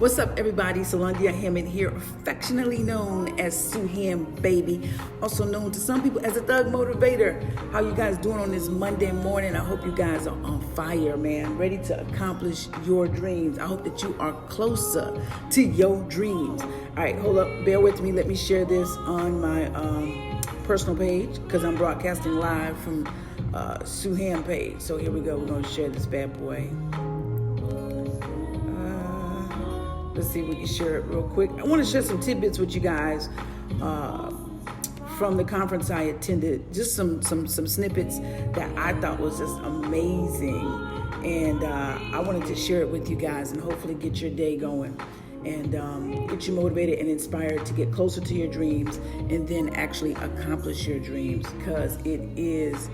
What's up, everybody? Solandia Hammond here, affectionately known as Sueham, baby. Also known to some people as a thug motivator. How you guys doing on this Monday morning? I hope you guys are on fire, man. Ready to accomplish your dreams. I hope that you are closer to your dreams. All right, hold up. Bear with me. Let me share this on my personal page because I'm broadcasting live from Sueham page. So here we go. We're going to share this bad boy. Let's see if we can share it real quick. I want to share some tidbits with you guys from the conference I attended. Just some snippets that I thought was just amazing. And I wanted to share it with you guys and hopefully get your day going and get you motivated and inspired to get closer to your dreams and then actually accomplish your dreams, because it is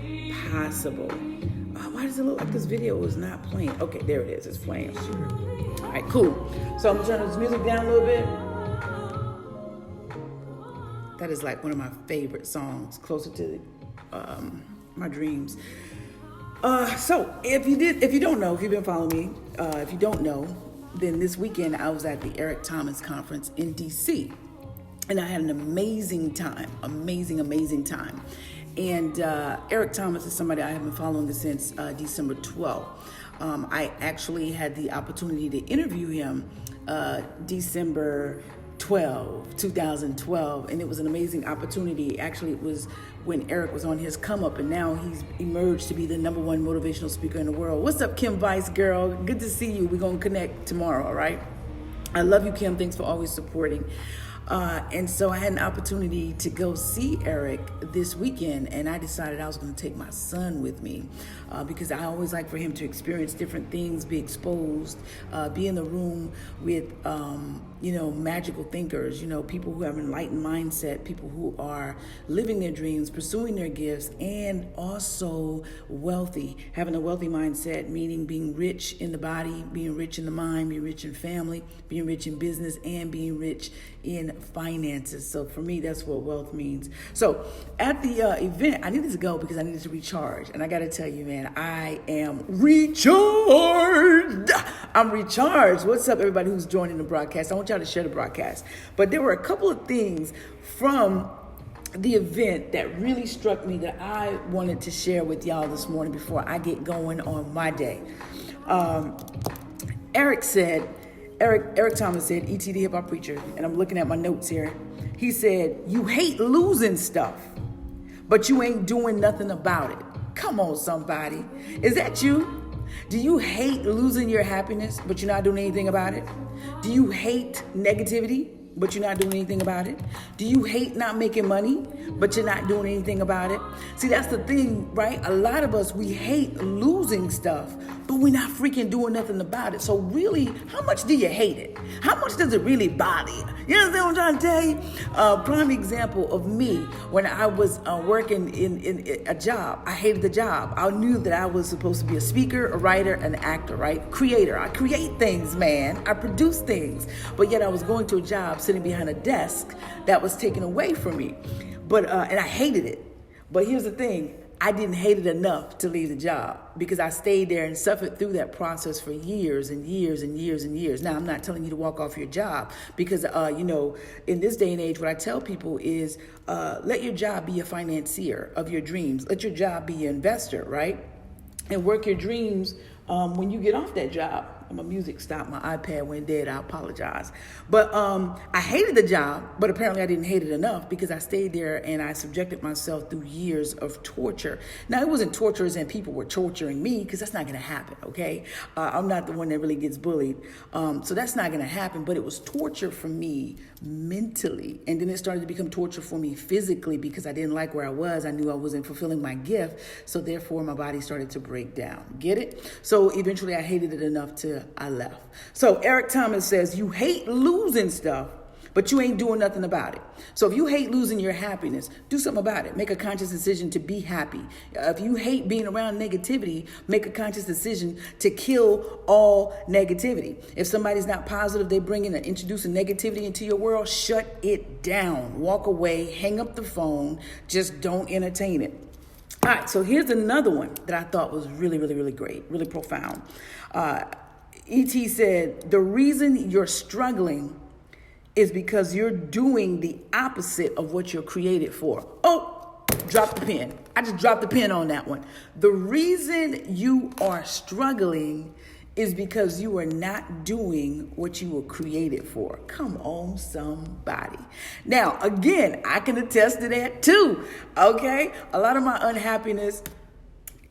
possible. Why does it look like this video is not playing? Okay, there it is. It's playing. All right, cool. So I'm going to turn this music down a little bit. That is like one of my favorite songs, closer to my dreams. So if you don't know, if you've been following me, if you don't know, then this weekend I was at the Eric Thomas conference in DC, and I had an amazing time, amazing time. And Eric Thomas is somebody I have been following since December 12th. I actually had the opportunity to interview him December 12, 2012, and it was an amazing opportunity. Actually, it was when Eric was on his come up, and now he's emerged to be the #1 motivational speaker in the world. What's up, Kim Vice girl? Good to see you. We're going to connect tomorrow, all right? I love you, Kim. Thanks for always supporting. And so I had an opportunity to go see Eric this weekend, and I decided I was going to take my son with me because I always like for him to experience different things, be exposed, be in the room with, magical thinkers, people who have an enlightened mindset, people who are living their dreams, pursuing their gifts, and also wealthy, having a wealthy mindset, meaning being rich in the body, being rich in the mind, being rich in family, being rich in business, and being rich in finances. So for me, that's what wealth means. So at the event, I needed to go because I needed to recharge. And I got to tell you, man, I am recharged. I'm recharged. What's up, everybody who's joining the broadcast? I want y'all to share the broadcast. But there were a couple of things from the event that really struck me that I wanted to share with y'all this morning before I get going on my day. Eric Thomas said, E.T. the hip hop preacher, and I'm looking at my notes here. He said, you hate losing stuff, but you ain't doing nothing about it. Come on, somebody. Is that you? Do you hate losing your happiness, but you're not doing anything about it? Do you hate negativity, but you're not doing anything about it? Do you hate not making money, but you're not doing anything about it? See, that's the thing, right? A lot of us, we hate losing stuff, but we're not freaking doing nothing about it. So really, how much do you hate it? How much does it really bother you? You understand what I'm trying to tell you? Prime example of me, when I was working in a job, I hated the job. I knew that I was supposed to be a speaker, a writer, an actor, right? Creator. I create things, man. I produce things. But yet I was going to a job sitting behind a desk that was taken away from me. But and I hated it. But here's the thing. I didn't hate it enough to leave the job because I stayed there and suffered through that process for years and years and years and years. Now, I'm not telling you to walk off your job because, in this day and age, what I tell people is let your job be a financier of your dreams. Let your job be your investor, right? And work your dreams when you get off that job. My music stopped. My iPad went dead. I apologize. But I hated the job, but apparently I didn't hate it enough because I stayed there and I subjected myself through years of torture. Now, it wasn't torture as in people were torturing me, because that's not going to happen, okay? I'm not the one that really gets bullied. So that's not going to happen, but it was torture for me mentally. And then it started to become torture for me physically because I didn't like where I was. I knew I wasn't fulfilling my gift. So therefore, my body started to break down. Get it? So eventually I hated it enough to I left. So Eric Thomas says, you hate losing stuff, but you ain't doing nothing about it. So if you hate losing your happiness, do something about it. Make a conscious decision to be happy. If you hate being around negativity, make a conscious decision to kill all negativity. If somebody's not positive, they bring in and introducing negativity into your world, shut it down. Walk away, hang up the phone, just don't entertain it. All right, so here's another one that I thought was really, really, really great, really profound. E.T. said, the reason you're struggling is because you're doing the opposite of what you're created for. Oh, drop the pen. I just dropped the pen on that one. The reason you are struggling is because you are not doing what you were created for. Come on, somebody. Now, again, I can attest to that too, okay? A lot of my unhappiness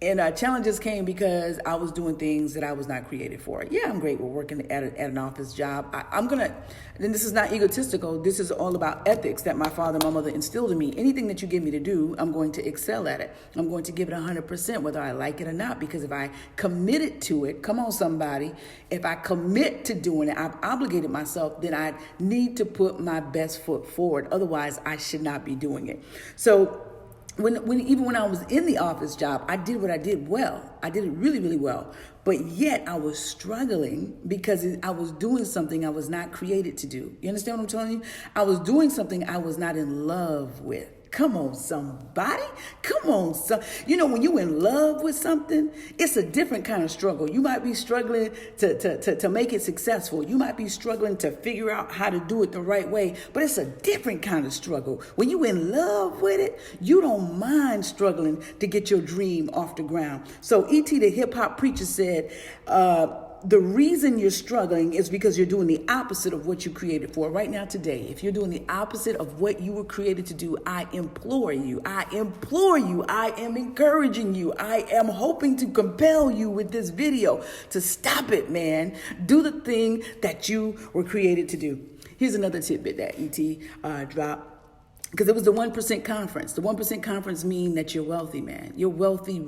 and challenges came because I was doing things that I was not created for. Yeah, I'm great with working at an office job. And this is not egotistical. This is all about ethics that my father and my mother instilled in me. Anything that you give me to do, I'm going to excel at it. I'm going to give it 100%, whether I like it or not, because if I committed to it, come on, somebody, if I commit to doing it, I've obligated myself, then I need to put my best foot forward. Otherwise, I should not be doing it. So, even when I was in the office job, I did what I did well. I did it really, really well. But yet I was struggling because I was doing something I was not created to do. You understand what I'm telling you? I was doing something I was not in love with. Come on, somebody. Come on, when you're in love with something, it's a different kind of struggle. You might be struggling to make it successful. You might be struggling to figure out how to do it the right way, but it's a different kind of struggle. When you're in love with it, you don't mind struggling to get your dream off the ground. So E.T. the hip hop preacher said, the reason you're struggling is because you're doing the opposite of what you created for. Right now, today, if you're doing the opposite of what you were created to do, I implore you, I am encouraging you, I am hoping to compel you with this video to stop it, man. Do the thing that you were created to do. Here's another tidbit that E.T. dropped. Because it was the 1% conference. The 1% conference mean that you're wealthy, man. You're wealthy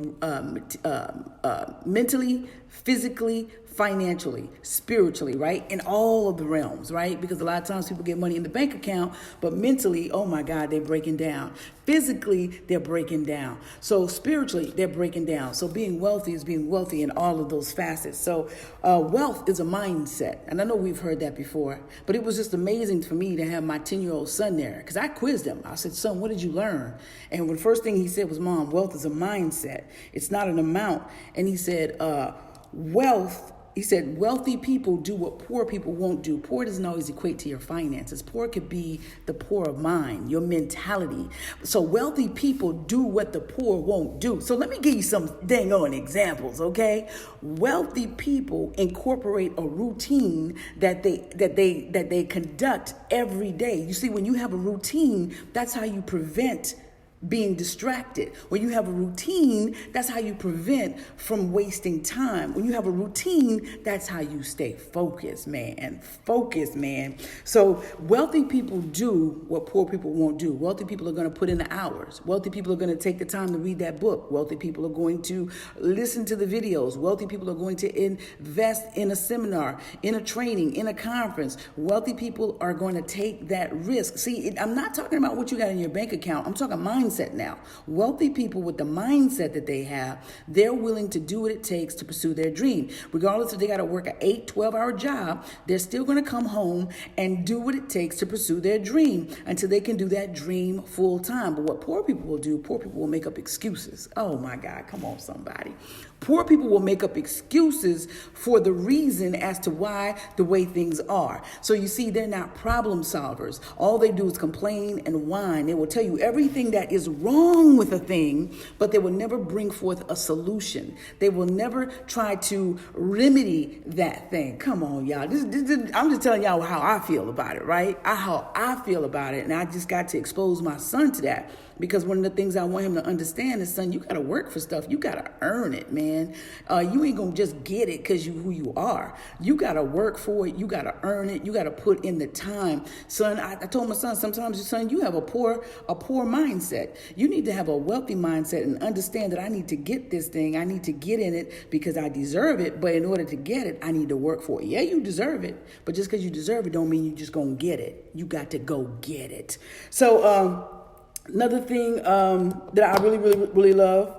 mentally, physically, financially, spiritually, right? In all of the realms, right? Because a lot of times people get money in the bank account, but mentally, oh my God, they're breaking down. Physically, they're breaking down. So spiritually, they're breaking down. So being wealthy is being wealthy in all of those facets. So wealth is a mindset. And I know we've heard that before, but it was just amazing for me to have my 10-year-old son there because I quizzed him. I said, son, what did you learn? And the first thing he said was, Mom, wealth is a mindset. It's not an amount. And he said, wealthy people do what poor people won't do. Poor doesn't always equate to your finances. Poor could be the poor of mind, your mentality. So wealthy people do what the poor won't do. So let me give you some dang on examples, okay? Wealthy people incorporate a routine that they conduct every day. You see, when you have a routine, that's how you prevent being distracted. When you have a routine, that's how you prevent from wasting time. When you have a routine, that's how you stay focused, man. So wealthy people do what poor people won't do. Wealthy people are going to put in the hours. Wealthy people are going to take the time to read that book. Wealthy people are going to listen to the videos. Wealthy people are going to invest in a seminar, in a training, in a conference. Wealthy people are going to take that risk. See, I'm not talking about what you got in your bank account. I'm talking mindset now. Wealthy people with the mindset that they have, they're willing to do what it takes to pursue their dream. Regardless if they got to work an 8, 12-hour job, they're still going to come home and do what it takes to pursue their dream until they can do that dream full time. But what poor people will do, poor people will make up excuses. Oh my God, come on, somebody. Poor people will make up excuses for the reason as to why the way things are. So you see, they're not problem solvers. All they do is complain and whine. They will tell you everything that is wrong with a thing, but they will never bring forth a solution. They will never try to remedy that thing. Come on, y'all. I'm just telling y'all how I feel about it, right? How I feel about it. And I just got to expose my son to that. Because one of the things I want him to understand is, son, you got to work for stuff. You got to earn it, man. You ain't going to just get it because who you are. You got to work for it. You got to earn it. You got to put in the time. Son, I told my son, sometimes, son, you have a poor mindset. You need to have a wealthy mindset and understand that I need to get this thing. I need to get in it because I deserve it. But in order to get it, I need to work for it. Yeah, you deserve it. But just because you deserve it don't mean you just going to get it. You got to go get it. So, another thing that I really love,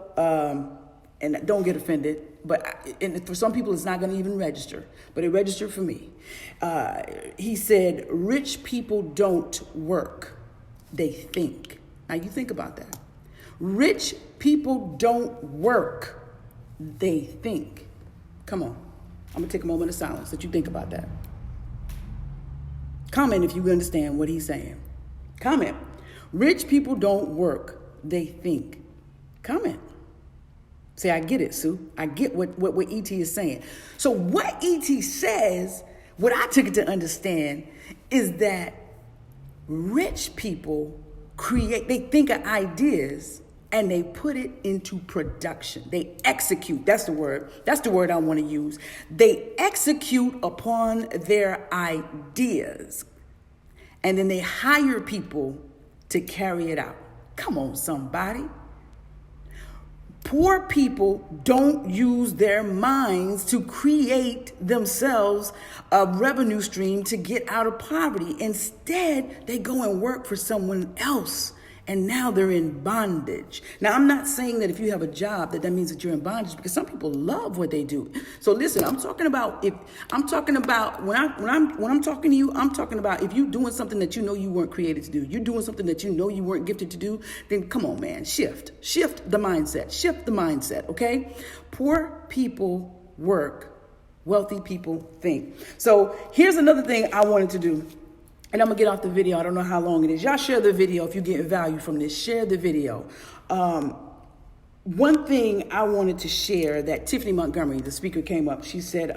and don't get offended, but for some people it's not going to even register, but it registered for me. He said, rich people don't work, they think. Now you think about that. Rich people don't work, they think. Come on. I'm going to take a moment of silence that you think about that. Comment if you understand what he's saying. Comment. Rich people don't work, they think. Comment. Say, I get it, Sue. I get what E.T. is saying. So what E.T. says, what I took it to understand is that rich people they think of ideas and they put it into production. They execute. That's the word. That's the word I want to use. They execute upon their ideas. And then they hire people to carry it out. Come on, somebody. Poor people don't use their minds to create themselves a revenue stream to get out of poverty. Instead, they go and work for someone else. And now they're in bondage. Now, I'm not saying that if you have a job that means that you're in bondage, because some people love what they do. So listen, I'm talking about when I'm talking to you, I'm talking about if you're doing something that you know you weren't created to do, you're doing something that you know you weren't gifted to do, then come on, man, shift the mindset, okay? Poor people work, wealthy people think. So here's another thing I wanted to do. And I'm going to get off the video. I don't know how long it is. Y'all share the video if you get value from this. Share the video. One thing I wanted to share that Tiffany Montgomery, the speaker, came up. She said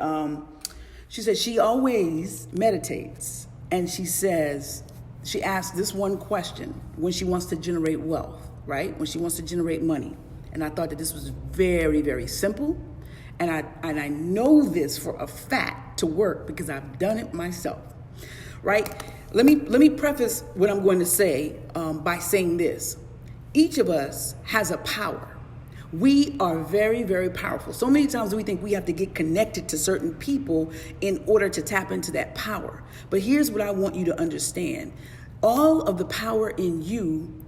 she always meditates. And she asks this one question when she wants to generate wealth, right? When she wants to generate money. And I thought that this was very, very simple. And I know this for a fact to work because I've done it myself, right? Let me preface what I'm going to say by saying this. Each of us has a power. We are very, very powerful. So many times we think we have to get connected to certain people in order to tap into that power. But here's what I want you to understand. All of the power in you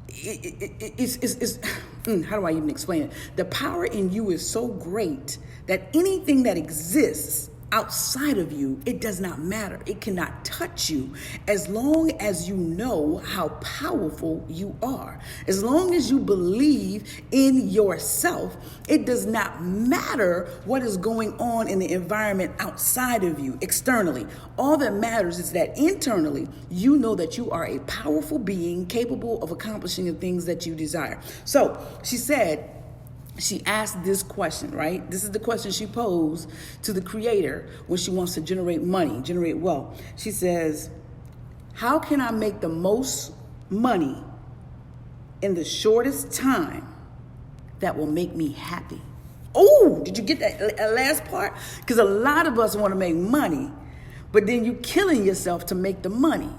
is how do I even explain it? The power in you is so great that anything that exists outside of you, it does not matter. It cannot touch you as long as you know how powerful you are. As long as you believe in yourself, it does not matter what is going on in the environment outside of you, externally. All that matters is that internally, you know that you are a powerful being capable of accomplishing the things that you desire. So she asked this question, right? This is the question she posed to the creator when she wants to generate money, generate wealth. She says, how can I make the most money in the shortest time that will make me happy? Oh, did you get that last part? Because a lot of us want to make money, but then you're killing yourself to make the money.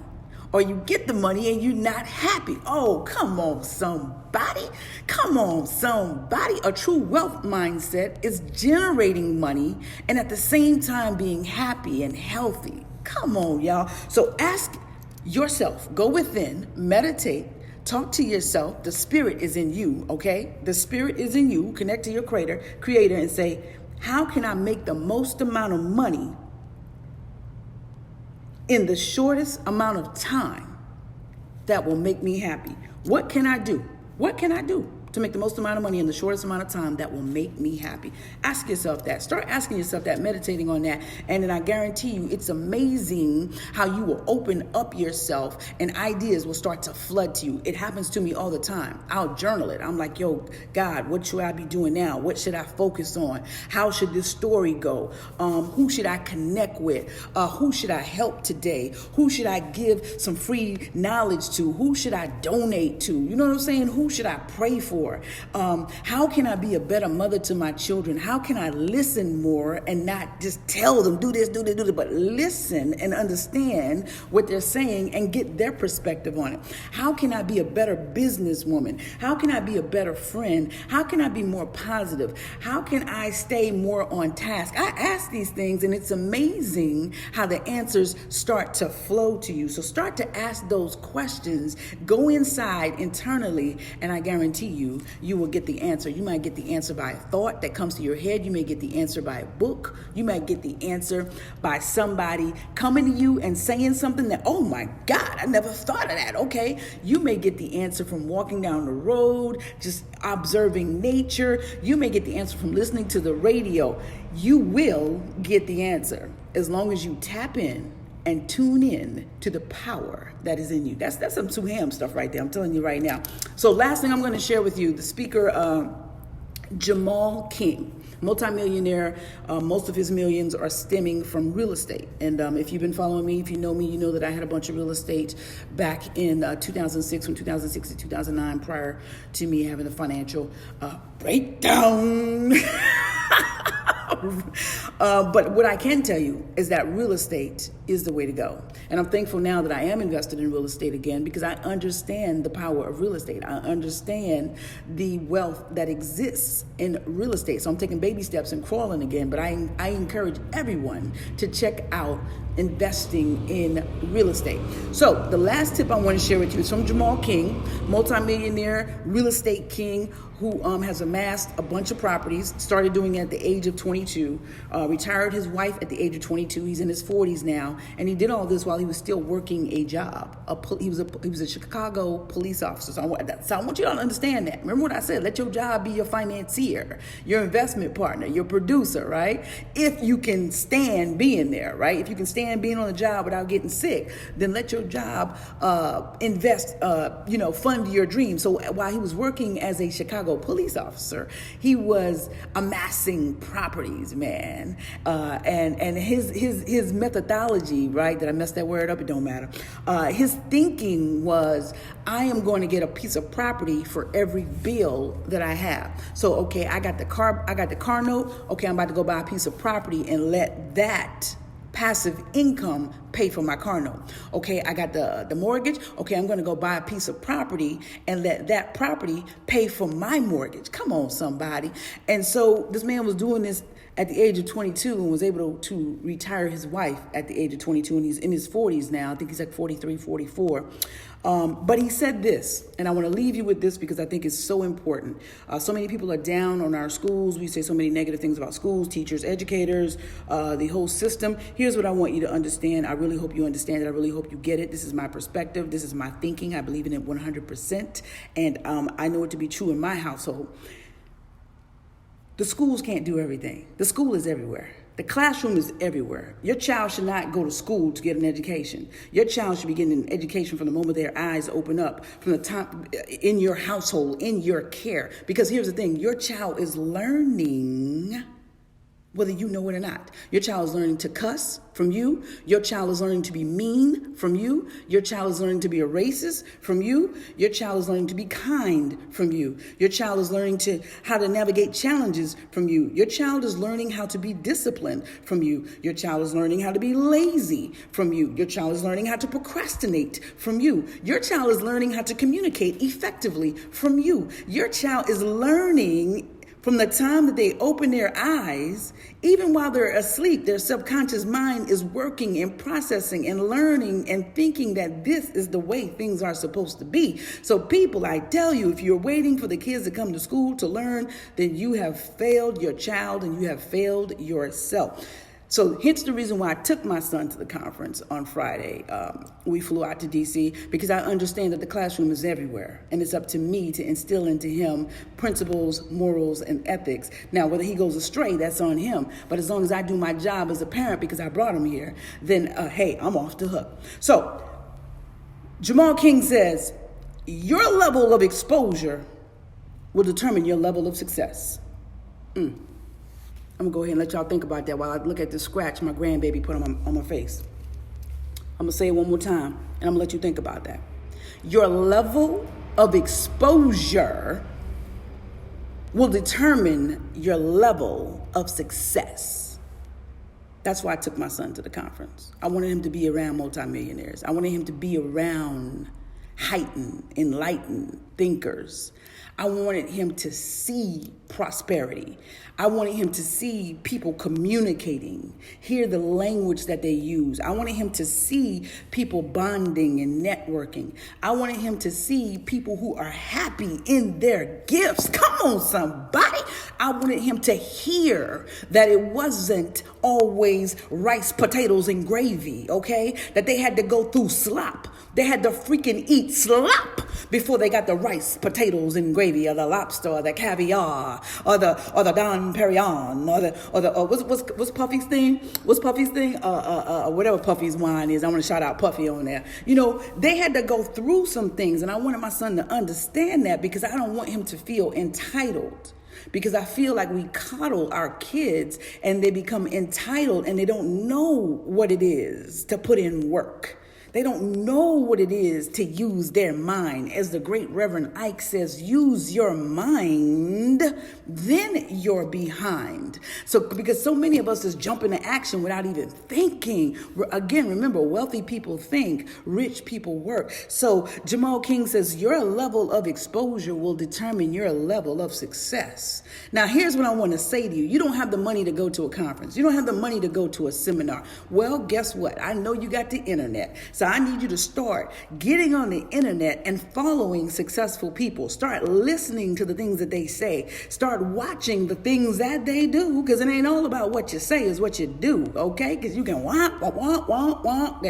Or you get the money and you're not happy. Oh, come on, somebody. Come on, somebody. A true wealth mindset is generating money and at the same time being happy and healthy. Come on, y'all. So ask yourself, go within, meditate, talk to yourself. The spirit is in you, okay? The spirit is in you. Connect to your creator and say, how can I make the most amount of money in the shortest amount of time that will make me happy? What can I do? What can I do to make the most amount of money in the shortest amount of time that will make me happy? Ask yourself that. Start asking yourself that, meditating on that. And then I guarantee you, it's amazing how you will open up yourself and ideas will start to flood to you. It happens to me all the time. I'll journal it. I'm like, yo, God, what should I be doing now? What should I focus on? How should this story go? Who should I connect with? Who should I help today? Who should I give some free knowledge to? Who should I donate to? You know what I'm saying? Who should I pray for? How can I be a better mother to my children? How can I listen more and not just tell them, do this, but listen and understand what they're saying and get their perspective on it? How can I be a better businesswoman? How can I be a better friend? How can I be more positive? How can I stay more on task? I ask these things and it's amazing how the answers start to flow to you. So start to ask those questions, go inside internally, and I guarantee you, you, you will get the answer. You might get the answer by a thought that comes to your head. You may get the answer by a book. You might get the answer by somebody coming to you and saying something that, oh my God, I never thought of that. Okay. You may get the answer from walking down the road, just observing nature. You may get the answer from listening to the radio. You will get the answer as long as you tap in and tune in to the power that is in you. That's some sueham stuff right there. I'm telling you right now. So last thing I'm going to share with you, the speaker, Jamal King, multimillionaire. Most of his millions are stemming from real estate. And if you've been following me, if you know me, you know that I had a bunch of real estate back in 2006, from 2006 to 2009, prior to me having a financial breakdown. But what I can tell you is that real estate is the way to go. And I'm thankful now that I am invested in real estate again, because I understand the power of real estate. I understand the wealth that exists in real estate. So I'm taking baby steps and crawling again, but I encourage everyone to check out investing in real estate. So the last tip I want to share with you is from Jamal King, multimillionaire real estate king, who has amassed a bunch of properties, started doing it at the age of 22, retired his wife at the age of 22. He's in his 40s now, and he did all this while he was still working a job. He was a Chicago police officer. So I want you to understand that. Remember what I said, let your job be your financier, your investment partner, your producer, right? If you can stand being there, right? If you can stand being on the job without getting sick, then let your job fund your dreams. So while he was working as a Chicago police officer, he was amassing properties, man. And his methodology, right? Did I mess that word up? It don't matter. His thinking was, I am going to get a piece of property for every bill that I have. So, okay, I got the car note. Okay, I'm about to go buy a piece of property and let that passive income pay for my car note. Okay, I got the mortgage. Okay, I'm going to go buy a piece of property and let that property pay for my mortgage. Come on, somebody. And so this man was doing this at the age of 22 and was able to retire his wife at the age of 22, and he's in his 40s now. I think he's like 43, 44. But he said this, and I want to leave you with this because I think it's so important. So many people are down on our schools. We say so many negative things about schools, teachers, educators, the whole system. Here's what I want you to understand. I really hope you understand it. I really hope you get it. This is my perspective. This is my thinking. I believe in it 100%. And I know it to be true in my household. The schools can't do everything. The school is everywhere. The classroom is everywhere. Your child should not go to school to get an education. Your child should be getting an education from the moment their eyes open up, from the time in your household, in your care. Because here's the thing, your child is learning whether you know it or not. Your child is learning to cuss from you. Your child is learning to be mean from you. Your child is learning to be a racist from you. Your child is learning to be kind from you. Your child is learning how to navigate challenges from you. Your child is learning how to be disciplined from you. Your child is learning how to be lazy from you. Your child is learning how to procrastinate from you. Your child is learning how to communicate effectively from you. Your child is learning from the time that they open their eyes, even while they're asleep, their subconscious mind is working and processing and learning and thinking that this is the way things are supposed to be. So people, I tell you, if you're waiting for the kids to come to school to learn, then you have failed your child and you have failed yourself. So hence the reason why I took my son to the conference on Friday. We flew out to D.C. because I understand that the classroom is everywhere. And it's up to me to instill into him principles, morals, and ethics. Now, whether he goes astray, that's on him. But as long as I do my job as a parent because I brought him here, then, hey, I'm off the hook. So Jamal King says, your level of exposure will determine your level of success. I'm going to go ahead and let y'all think about that while I look at this scratch my grandbaby put on my face. I'm going to say it one more time, and I'm going to let you think about that. Your level of exposure will determine your level of success. That's why I took my son to the conference. I wanted him to be around multimillionaires. I wanted him to be around heightened, enlightened thinkers. I wanted him to see prosperity. I wanted him to see people communicating, hear the language that they use. I wanted him to see people bonding and networking. I wanted him to see people who are happy in their gifts. Come on, somebody. I wanted him to hear that it wasn't always rice, potatoes, and gravy, okay? That they had to go through slop. They had to freaking eat slop before they got the rice, potatoes, and gravy, or the lobster, or the caviar, or the Don Perignon, or the what's Puffy's thing? What's Puffy's thing? Whatever Puffy's wine is. I want to shout out Puffy on there. You know, they had to go through some things, and I wanted my son to understand that because I don't want him to feel entitled. Because I feel like we coddle our kids and they become entitled and they don't know what it is to put in work. They don't know what it is to use their mind. As the great Reverend Ike says, use your mind, then you're behind. So, because so many of us just jump into action without even thinking. Again, remember, wealthy people think, rich people work. So Jamal King says, your level of exposure will determine your level of success. Now, here's what I want to say to you. You don't have the money to go to a conference. You don't have the money to go to a seminar. Well, guess what? I know you got the internet. So I need you to start getting on the internet and following successful people. Start listening to the things that they say. Start watching the things that they do, because it ain't all about what you say, is what you do, okay? Because you can womp, womp, womp, womp,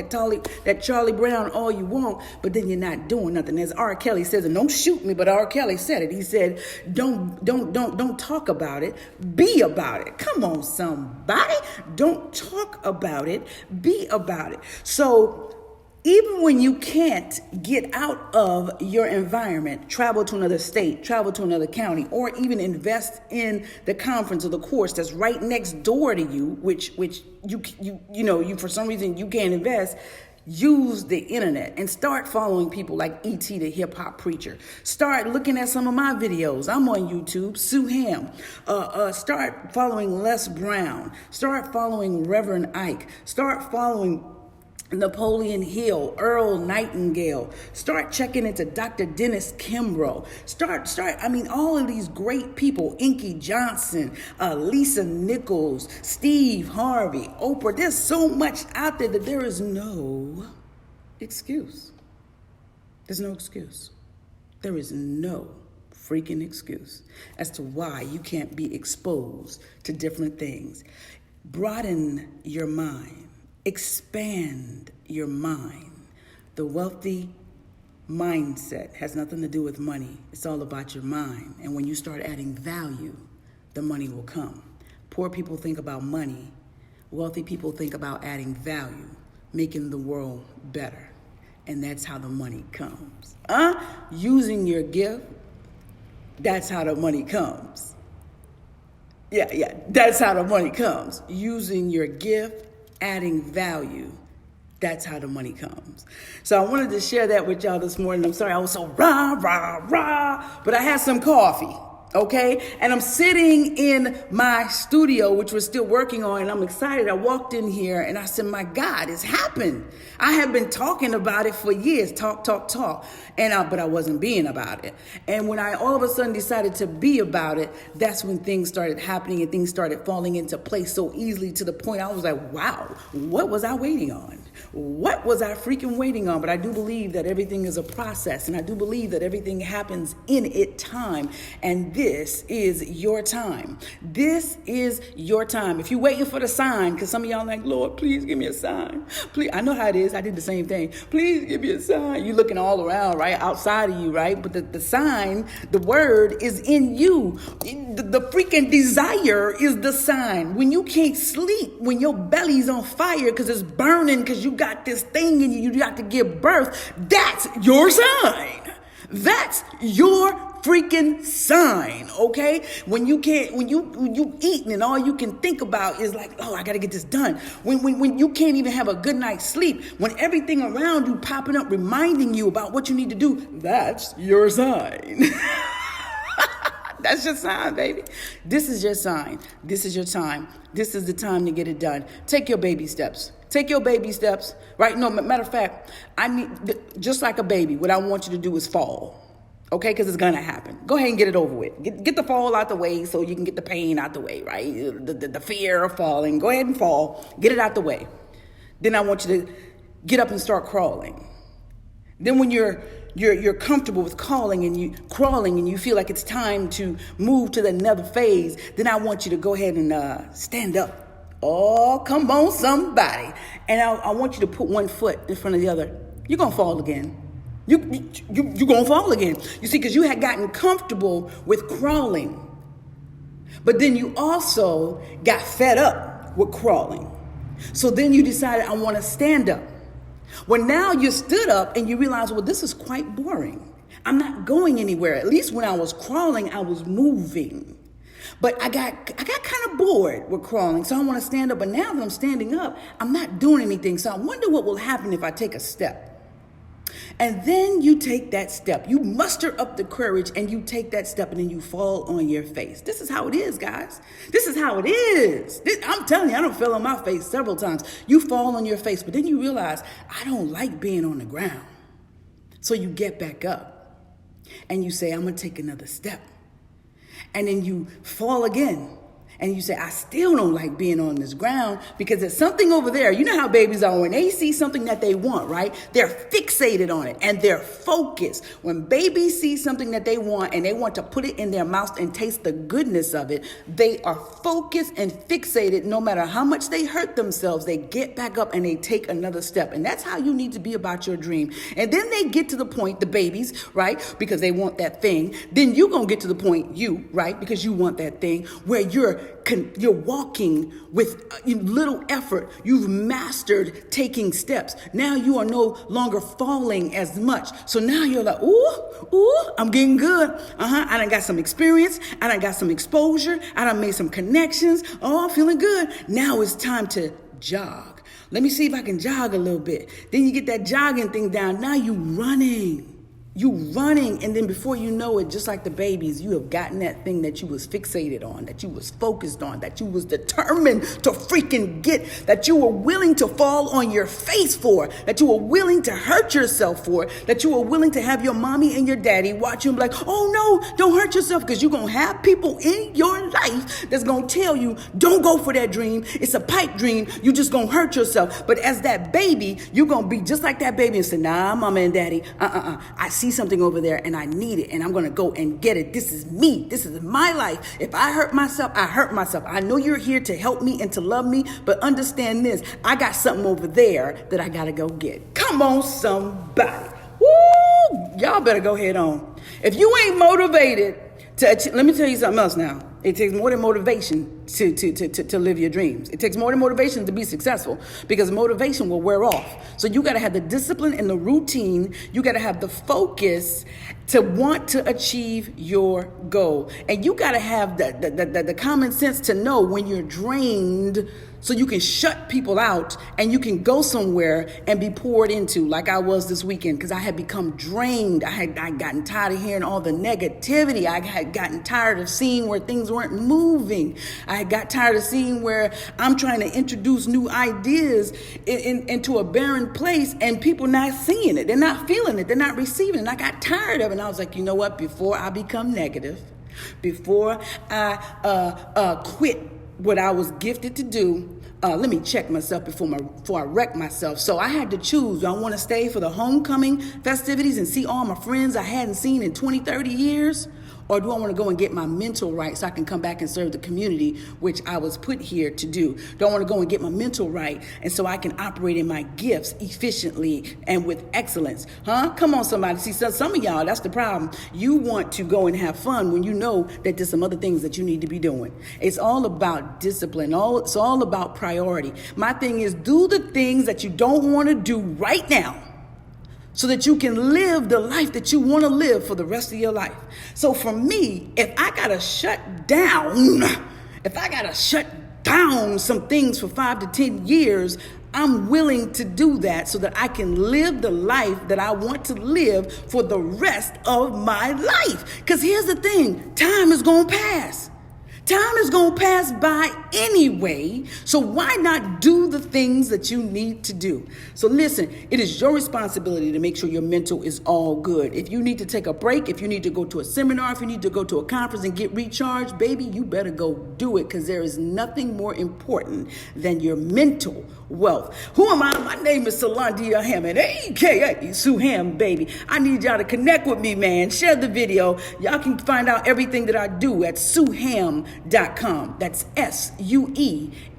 that Charlie Brown all you want, but then you're not doing nothing. As R. Kelly says, and don't shoot me, but R. Kelly said it. He said, don't talk about it, be about it. Come on, somebody. Don't talk about it, be about it. So even when you can't get out of your environment, travel to another state, travel to another county, or even invest in the conference or the course that's right next door to you, which you for some reason you can't invest, use the internet and start following people like E.T. the hip hop preacher. Start looking at some of my videos. I'm on YouTube, Sueham. Start following Les Brown. Start following Reverend Ike. Start following Napoleon Hill, Earl Nightingale. Start checking into Dr. Dennis Kimbrough. All of these great people, Inky Johnson, Lisa Nichols, Steve Harvey, Oprah. There's so much out there that there is no excuse. There's no excuse. There is no freaking excuse as to why you can't be exposed to different things. Broaden your mind. Expand your mind. The wealthy mindset has nothing to do with money. It's all about your mind. And when you start adding value, the money will come. Poor people think about money. Wealthy people think about adding value, making the world better. And that's how the money comes. Using your gift, that's how the money comes. Yeah, that's how the money comes. Using your gift, adding value, that's how the money comes. So I wanted to share that with y'all this morning. I'm sorry I was so rah, but I had some coffee, okay? And I'm sitting in my studio, which we're still working on, and I'm excited. I walked in here and I said, my God, it's happened. I have been talking about it for years, talk. But I wasn't being about it. And when I all of a sudden decided to be about it, that's when things started happening and things started falling into place so easily, to the point I was like, wow, what was I waiting on? What was I freaking waiting on? But I do believe that everything is a process, and I do believe that everything happens in its time. And this is your time. This is your time. If you're waiting for the sign, because some of y'all are like, Lord, please give me a sign. Please, I know how it is. I did the same thing. Please give me a sign. You're looking all around, right? Outside of you, right? But the sign, the word is in you. The freaking desire is the sign. When you can't sleep, when your belly's on fire because it's burning, because you got this thing in you got to give birth, that's your sign. That's your freaking sign, okay? When you eating and all you can think about is like, oh, I got to get this done. When you can't even have a good night's sleep, when everything around you popping up reminding you about what you need to do, that's your sign. That's your sign, baby. This is your sign. This is your time. This is the time to get it done. Take your baby steps. Take your baby steps, right? No, matter of fact, just like a baby, what I want you to do is fall, okay? Because it's going to happen. Go ahead and get it over with. Get the fall out the way so you can get the pain out the way, right? The fear of falling. Go ahead and fall. Get it out the way. Then I want you to get up and start crawling. Then when you're comfortable with crawling and you feel like it's time to move to another phase, then I want you to go ahead and stand up. Oh, come on, somebody. And I want you to put one foot in front of the other. You're going to fall again. You're going to fall again. You see, because you had gotten comfortable with crawling. But then you also got fed up with crawling. So then you decided, I want to stand up. Well, now you stood up and you realize, well, this is quite boring. I'm not going anywhere. At least when I was crawling, I was moving. But I got kind of bored with crawling, so I want to stand up. But now that I'm standing up, I'm not doing anything. So I wonder what will happen if I take a step. And then you take that step. You muster up the courage and you take that step and then you fall on your face. This is how it is, guys. This is how it is. I'm telling you, I don't fell on my face several times. You fall on your face, but then you realize, I don't like being on the ground. So you get back up and you say, I'm going to take another step. And then you fall again. And you say, I still don't like being on this ground because there's something over there. You know how babies are when they see something that they want, right? They're fixated on it and they're focused. When babies see something that they want and they want to put it in their mouth and taste the goodness of it, they are focused and fixated. No matter how much they hurt themselves, they get back up and they take another step. And that's how you need to be about your dream. And then they get to the point, the babies, right? Because they want that thing. Then you're going to get to the point, you, right? Because you want that thing where you're walking with little effort. You've mastered taking steps. Now you are no longer falling as much. So now you're like, ooh, I'm getting good. I done got some experience. I done got some exposure. I done made some connections. Oh, I'm feeling good. Now it's time to jog. Let me see if I can jog a little bit. Then you get that jogging thing down. Now you running. You running, and then before you know it, just like the babies, you have gotten that thing that you was fixated on, that you was focused on, that you was determined to freaking get, that you were willing to fall on your face for, that you were willing to hurt yourself for, that you were willing to have your mommy and your daddy watch you and be like, oh no, don't hurt yourself, because you're going to have people in your life that's going to tell you, don't go for that dream. It's a pipe dream. You just going to hurt yourself. But as that baby, you're going to be just like that baby and say, nah, mama and daddy, I see something over there and I need it and I'm going to go and get it. This is me. This is my life. If I hurt myself, I hurt myself. I know you're here to help me and to love me, but understand this. I got something over there that I got to go get. Come on, somebody. Woo! Y'all better go head on. If you ain't motivated to achieve, let me tell you something else now. It takes more than motivation to live your dreams. It takes more than motivation to be successful, because motivation will wear off. So you got to have the discipline and the routine. You got to have the focus to want to achieve your goal. And you got to have the common sense to know when you're drained, so you can shut people out and you can go somewhere and be poured into, like I was this weekend, because I had become drained. I had gotten tired of hearing all the negativity. I had gotten tired of seeing where things weren't moving. I got tired of seeing where I'm trying to introduce new ideas into a barren place and people not seeing it. They're not feeling it. They're not receiving it. And I got tired of it. And I was like, you know what? Before I become negative, before I quit what I was gifted to do, let me check myself before I wreck myself. So I had to choose. Do I want to stay for the homecoming festivities and see all my friends I hadn't seen in 20, 30 years? Or do I want to go and get my mental right so I can come back and serve the community, which I was put here to do? Do I want to go and get my mental right and so I can operate in my gifts efficiently and with excellence? Come on, somebody. See, some of y'all, that's the problem. You want to go and have fun when you know that there's some other things that you need to be doing. It's all about discipline. It's all about priority. My thing is, do the things that you don't want to do right now, so that you can live the life that you want to live for the rest of your life. So for me, if I got to shut down some things for 5 to 10 years, I'm willing to do that so that I can live the life that I want to live for the rest of my life. Because here's the thing, time is going to pass. Time is going to pass by anyway, so why not do the things that you need to do? So listen, it is your responsibility to make sure your mental is all good. If you need to take a break, if you need to go to a seminar, if you need to go to a conference and get recharged, baby, you better go do it, because there is nothing more important than your mental wealth. Who am I? My name is Salandia Hammond, aka Sueham, baby. I need y'all to connect with me, man. Share the video. Y'all can find out everything that I do at sueham.com. That's SUEHAM.com.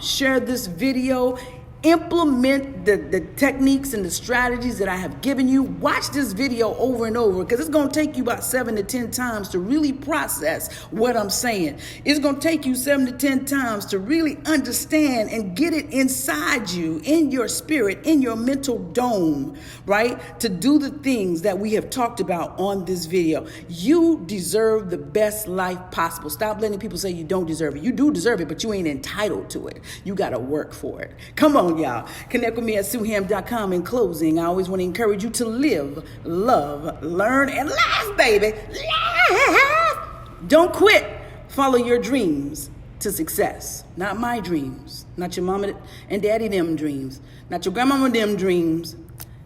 Share this video. Implement the techniques and the strategies that I have given you. Watch this video over and over, because it's going to take you about 7 to 10 times to really process what I'm saying. It's going to take you 7 to 10 times to really understand and get it inside you, in your spirit, in your mental dome, right? To do the things that we have talked about on this video. You deserve the best life possible. Stop letting people say you don't deserve it. You do deserve it, but you ain't entitled to it. You got to work for it. Come on, y'all. Connect with me at sueham.com. In closing, I always want to encourage you to live, love, learn, and laugh, baby. Laugh. Don't quit. Follow your dreams to success. Not my dreams. Not your mama and daddy them dreams. Not your grandmama them dreams.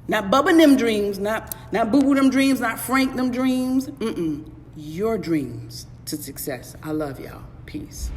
Not Bubba them dreams. Not Boo-Boo them dreams. Not Frank them dreams. Your dreams to success. I love y'all. Peace.